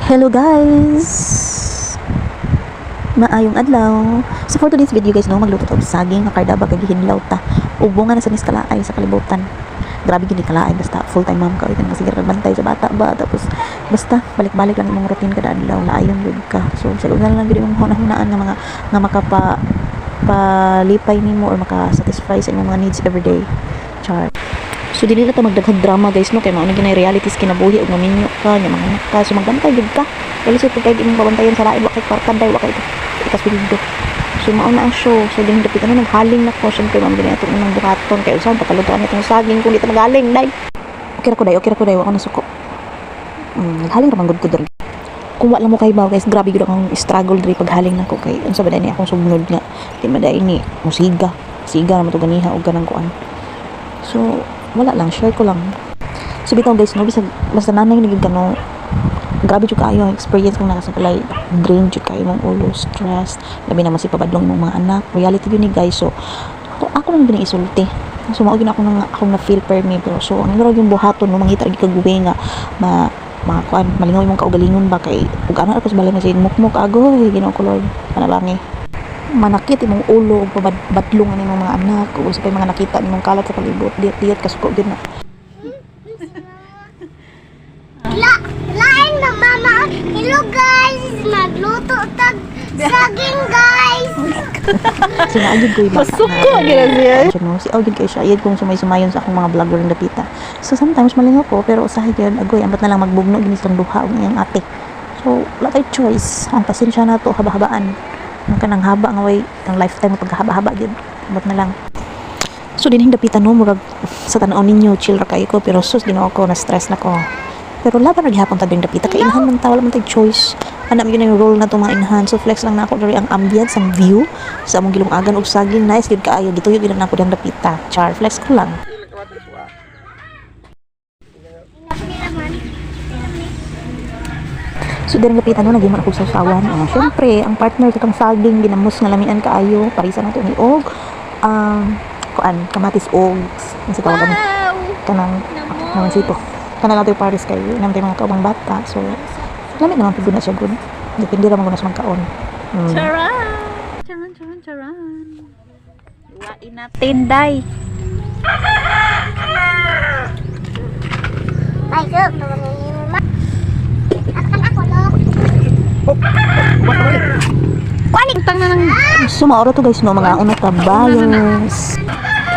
Hello guys! Maayong adlaw. So for today's video guys, no, magluto og saging nga kardaba kag gihinlaw ta. Ubong nga na sa niskalaay sa kalibutan. Grabe gini kalaay basta full time mom ka itan sige bantay sa bata ba tapos basta balik-balik lang imong routine kada adlaw laayon gyud ka. So sa una lang gyud imong hunahunaan nga mga nga makapa palipay nimo or maka-satisfy sa imong mga needs every day. Char. So dili na ta magdaghang drama guys no kay mao na ginay realities kinabuhi ug maminyo ka nya mga anak ka so magbantay gyud ka. Dili sa pagkay imong babantayan sa lain wa kay kwartanday wa kay ikas bildo. So mao na ang show. So din dapit na naghaling na ko syempre ma'am gani atong imong buhaton kay usahay pakalutuan itong saging kung di ta magaling day. Okay ra ko day wa ko nasuko. Naghaling ra man gud ko diri. Kung wala mo kay baw guys grabe gyud akong struggle diri paghaling nako kay unsa ba ni akong sumunod nga di maday ni musiga naman to ganiha og ganang kuan. So wala lang, share ko lang. So bitaw guys, no, basta nanay naging gano, grabe jud kayo ang experience kung nakasakalay, drain jud kayo ng ulo, stress, labi naman si pabadlong ng mga anak, reality yun ni guys. So ako nang giniisulti. So mao gyud akong na feel per me pero so ang laro yung buhaton no mangita gyud kag nga mga kuan malingaw imong kaugalingon ba kay ug ana ako sa balay na sin mukmuk agoy Ginoo ko Lord panalangi manakit imong ulo ug badlong ani mga anak ug sa mga nakita nimong kalat sa palibot diet kasuko gid na lain na mama. Hello guys, nagluto tag saging guys. sinaagid ko iba Masuko gila siya. si Augin kay siya iyad kung sumay-sumayon sa akong mga vlogger ng dapita so sometimes malingaw ko pero usahay gyud agoy ambat na lang magbugno gini sa duha ug iyang ate so wala tay choice ang pasensya na to haba-habaan ang kanang haba nga way ang lifetime mo paghaba-haba gyud ambat na lang. So dinhing dapitan no murag sa tan-aw ninyo chill ra kay ko pero sus Ginoo ko na stress na ko. Pero laban ra gihapon ta ding dapita kay inahan man ta wala man tay choice. Ana mi yung role na to mga inahan so flex lang na ako diri ang ambience ang view sa among gilungagan og saging nice gid kaayo gituyo gid na ako dang dapita. Char flex ko lang. So diri dapitan no nagiman ako sa usawan. Syempre ang partner sa tong saging ginamos nga lamian kaayo parisa na to ni og kuan kamatis og sa tawagan kanang naman sito kanang other parties kay nang tay mga kaubang bata so lamig naman pud na siya gud depende ra man sa magkaon. Charan. Iwain natin, day. Ay, sir, naman ni mama. Akan ako lok. Kuaning tang na ng So maoro to guys no mga unang kabayos.